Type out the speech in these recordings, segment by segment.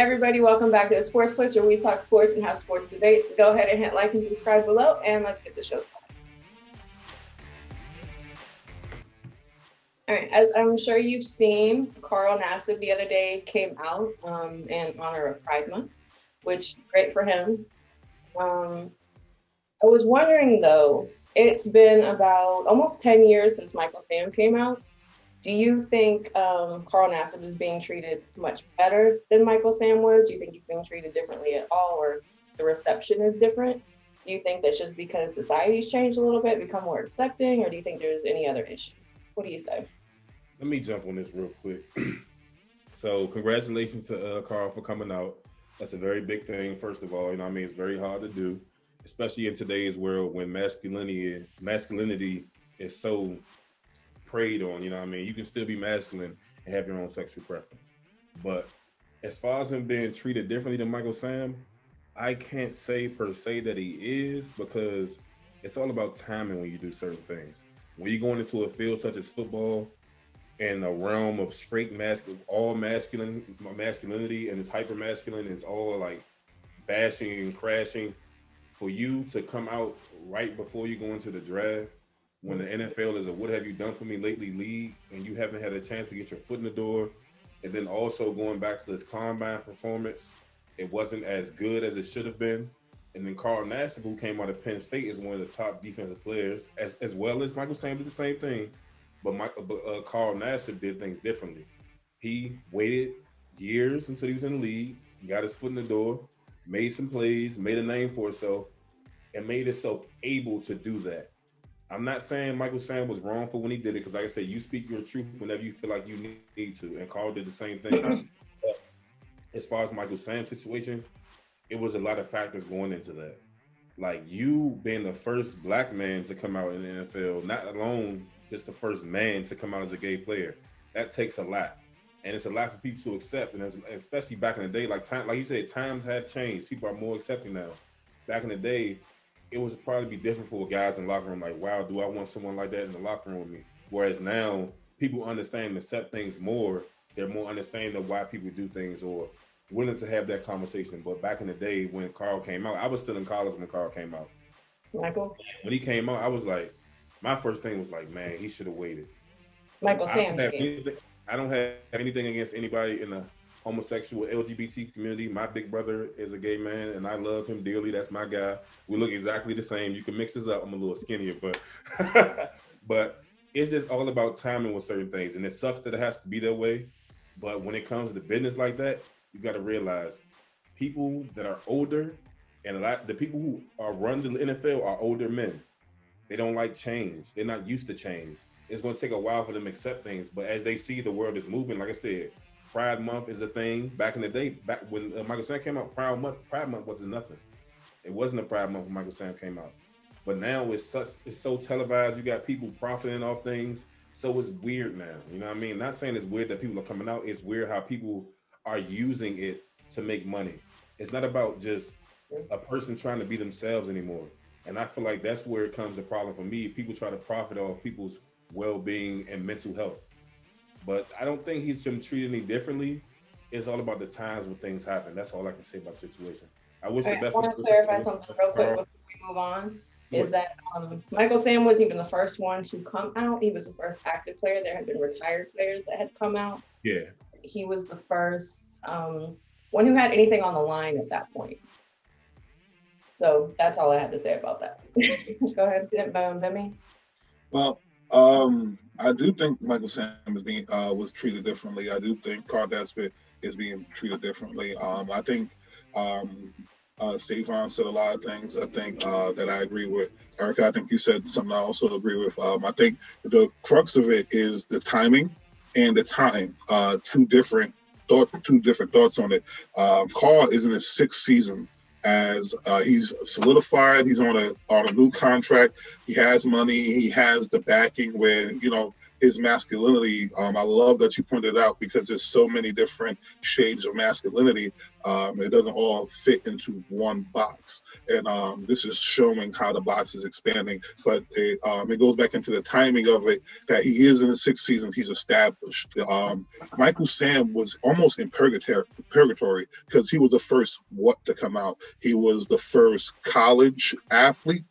everybody, welcome back to the Sports Push, where we talk sports and have sports debates. Go ahead and hit like and subscribe below, and let's get the show started. All right, as I'm sure you've seen, Carl Nassib the other day came out in honor of Pride Month, which great for him. I was wondering though, it's been about almost 10 years since Michael Sam came out. Do you think Carl Nassib is being treated much better than Michael Sam was? Do you think he's being treated differently at all, or the reception is different? Do you think that's just because society's changed a little bit, become more accepting, or do you think there's any other issues? What do you say? Let me jump on this real quick. So congratulations to Carl for coming out. That's a very big thing, first of all. You know what I mean? It's very hard to do, especially in today's world when masculinity is so preyed on, you know what I mean? You can still be masculine and have your own sexual preference. But as far as him being treated differently than Michael Sam, I can't say per se that he is, because it's all about timing when you do certain things. When you're going into a field such as football, in a realm of straight masculinity, and it's hyper masculine, it's all like bashing and crashing. For you to come out right before you go into the draft, when the NFL is a "what have you done for me lately" league, and you haven't had a chance to get your foot in the door, and then also going back to this combine performance, it wasn't as good as it should have been. And then Carl Nassib, who came out of Penn State, is one of the top defensive players, as well as Michael Sam did the same thing. But Carl Nassib did things differently. He waited years until he was in the league, got his foot in the door, made some plays, made a name for himself, and made himself able to do that. I'm not saying Michael Sam was wrong for when he did it, because like I said, you speak your truth whenever you feel like you need to, and Carl did the same thing. But as far as Michael Sam's situation, it was a lot of factors going into that. Like, you being the first black man to come out in the NFL, not alone just the first man to come out as a gay player, that takes a lot. And it's a lot for people to accept, and especially back in the day, like you said, times have changed. People are more accepting now. Back in the day, it was probably be different for guys in the locker room, like, wow, do I want someone like that in the locker room with me? Whereas now, people understand and accept things more. They're more understanding of why people do things, or willing to have that conversation. But back in the day when Carl came out, I was still in college when Carl came out. Michael? When he came out, I was like, my first thing was like, man, he should have waited. Michael Sam. I don't have anything against anybody in the homosexual LGBT community. My big brother is a gay man, and I love him dearly. That's my guy. We look exactly the same. You can mix us up. I'm a little skinnier, but it's just all about timing with certain things, and it sucks that it has to be that way. But when it comes to business like that, you got to realize people that are older, and the people who are running the NFL are older men. They don't like change. They're not used to change. It's going to take a while for them to accept things. But as they see the world is moving, like I said, Pride Month is a thing. Back in the day, back when Michael Sam came out, Pride Month wasn't nothing. It wasn't a Pride Month when Michael Sam came out. But now it's so televised. You got people profiting off things. So it's weird now. You know what I mean? Not saying it's weird that people are coming out. It's weird how people are using it to make money. It's not about just a person trying to be themselves anymore. And I feel like that's where it comes the problem for me. People try to profit off people's well-being and mental health. But I don't think he's been treated any differently. It's all about the times when things happen. That's all I can say about the situation. I wish the best. I want to clarify something real quick before we move on. Is that Michael Sam wasn't even the first one to come out. He was the first active player. There had been retired players that had come out. Yeah. He was the first one who had anything on the line at that point. So that's all I had to say about that. Go ahead, Demi. Well, I do think Michael Sam was treated differently. I do think Carl Nassib is being treated differently. I think Stefan said a lot of things. I think that I agree with. Erica, I think you said something I also agree with. I think the crux of it is the timing and the time. Two different thoughts on it. Carl is in his sixth season. As he's solidified, he's on a new contract. He has money. He has the backing where his masculinity. I love that you pointed out because there's so many different shades of masculinity. It doesn't all fit into one box, and this is showing how the box is expanding. But it goes back into the timing of it that he is in the sixth season. He's established. Michael Sam was almost in purgatory because he was the first what to come out. He was the first college athlete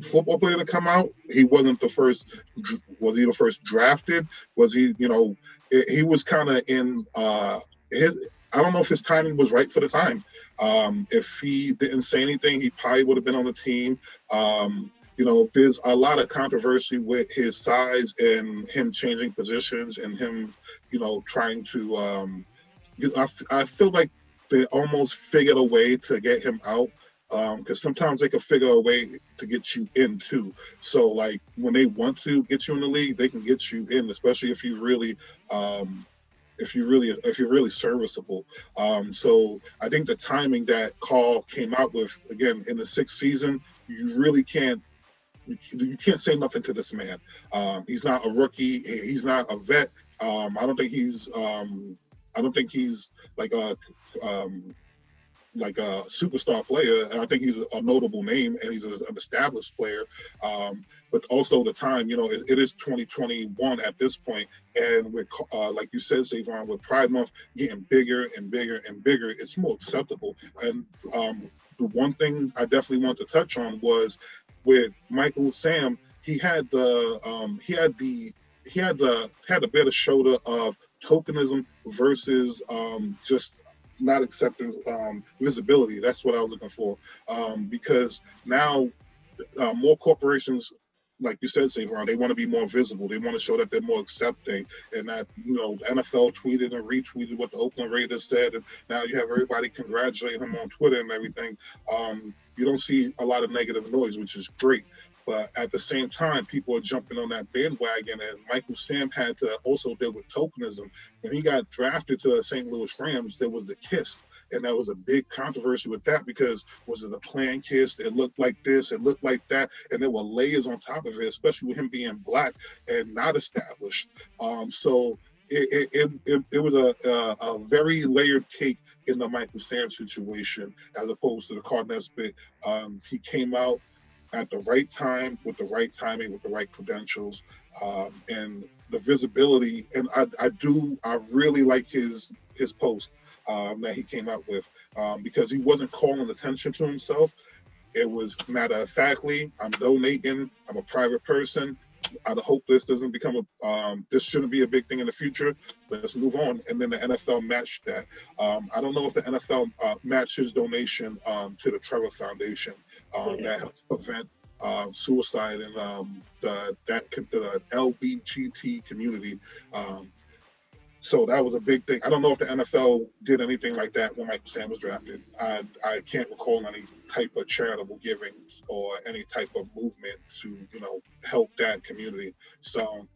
football player to come out. He wasn't the first. Was he the first drafted? Was he? He was kind of in his. I don't know if his timing was right for the time. If he didn't say anything, he probably would have been on the team. There's a lot of controversy with his size and him changing positions and him, trying to. I feel like they almost figured a way to get him out because sometimes they can figure a way to get you in too. So like when they want to get you in the league, they can get you in, especially if you really if you're really serviceable. So I think the timing that Carl came out with again in the sixth season, you really can't say nothing to this man. He's not a rookie. He's not a vet. I don't think he's like a superstar player. And I think he's a notable name and he's an established player. But also the time, it is 2021 at this point, and with like you said, Savon, with Pride Month getting bigger and bigger and bigger, it's more acceptable. And the one thing I definitely want to touch on was with Michael Sam. He had the better shoulder of tokenism versus just not accepting visibility. That's what I was looking for. Because now more corporations, like you said, Savon, they want to be more visible. They want to show that they're more accepting, and that the NFL tweeted and retweeted what the Oakland Raiders said, and now you have everybody congratulating him on Twitter and everything. You don't see a lot of negative noise, which is great. But at the same time, people are jumping on that bandwagon, and Michael Sam had to also deal with tokenism. When he got drafted to the St. Louis Rams, there was the kiss. And that was a big controversy with that because was it a planned kiss? It looked like this, it looked like that, and there were layers on top of it, especially with him being black and not established. So it was a very layered cake in the Michael Sam situation as opposed to the Carl Nassib. He came out at the right time, with the right timing, with the right credentials, and the visibility. And I really like his post that he came out with because he wasn't calling attention to himself. It was matter of factly, I'm donating, I'm a private person. I hope this doesn't become this shouldn't be a big thing in the future. Let's move on. And then the NFL matched that. I don't know if the NFL matched his donation to the Trevor Foundation that helps prevent suicide in the LGBT community. So that was a big thing. I don't know if the NFL did anything like that when Michael Sam was drafted. I can't recall any type of charitable giving or any type of movement to, help that community. So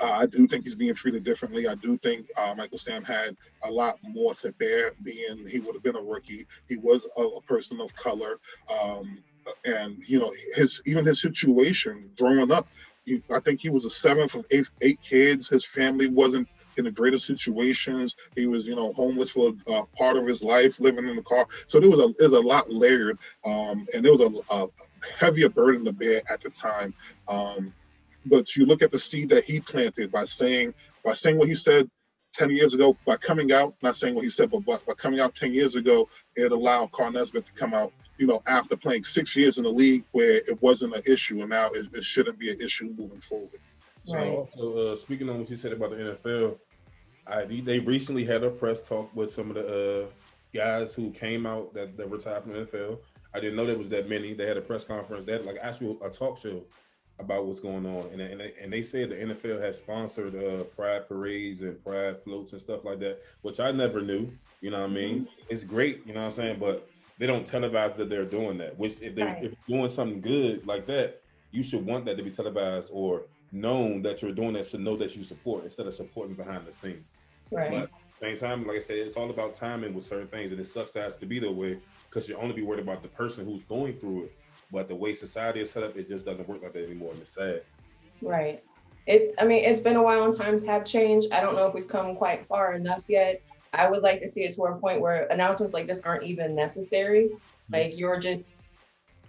I do think he's being treated differently. I do think Michael Sam had a lot more to bear, being he would have been a rookie. He was a person of color. And, his situation growing up, I think he was the seventh of eight kids. His family wasn't in the greatest situations. He was, homeless for part of his life, living in the car. So there was a lot layered, and there was a heavier burden to bear at the time. But you look at the seed that he planted by saying what he said 10 years ago, by coming out, not saying what he said, but by coming out 10 years ago, it allowed Carl Nassib to come out, after playing 6 years in the league where it wasn't an issue, and now it shouldn't be an issue moving forward. So, also, speaking on what you said about the NFL, they recently had a press talk with some of the guys who came out that retired from the NFL. I didn't know there was that many. They had a press conference. They had like actual a talk show about what's going on, and they said the NFL has sponsored pride parades and pride floats and stuff like that, which I never knew. You know what I mean? It's great. You know what I'm saying? But they don't televise that they're doing that. Which if they're doing something good like that, you should want that to be televised or known that you're doing that, to know that you support instead of supporting behind the scenes. Right. But at the same time, like I said, it's all about timing with certain things, and it sucks that it has to be that way because you only be worried about the person who's going through it. But the way society is set up, it just doesn't work like that anymore, and it's sad. Right. It's been a while and times have changed. I don't know if we've come quite far enough yet. I would like to see it to a point where announcements like this aren't even necessary. Like you're just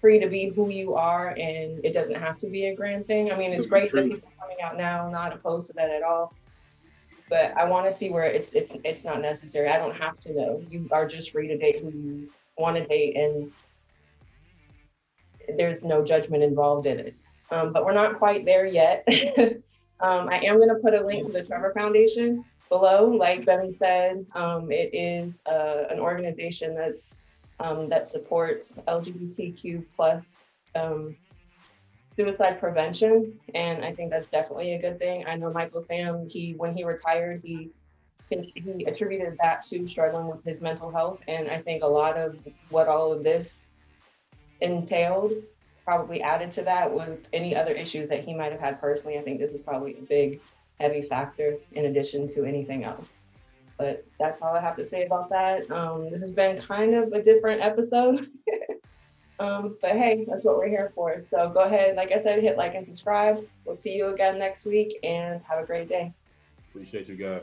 free to be who you are, and it doesn't have to be a grand thing. I mean, it's great that people are coming out now, not opposed to that at all. But I want to see where it's not necessary. I don't have to know. You are just free to date who you want to date, and there's no judgment involved in it. But we're not quite there yet. I am going to put a link to the Trevor Foundation below. Like Benny said, it is an organization that supports LGBTQ plus suicide prevention, and I think that's definitely a good thing. I know Michael Sam, when he retired, he attributed that to struggling with his mental health, and I think a lot of what all of this entailed probably added to that with any other issues that he might have had personally. I think this is probably a big, heavy factor in addition to anything else. But that's all I have to say about that. This has been kind of a different episode. But hey, that's what we're here for. So go ahead, like I said, hit like and subscribe. We'll see you again next week and have a great day. Appreciate you guys.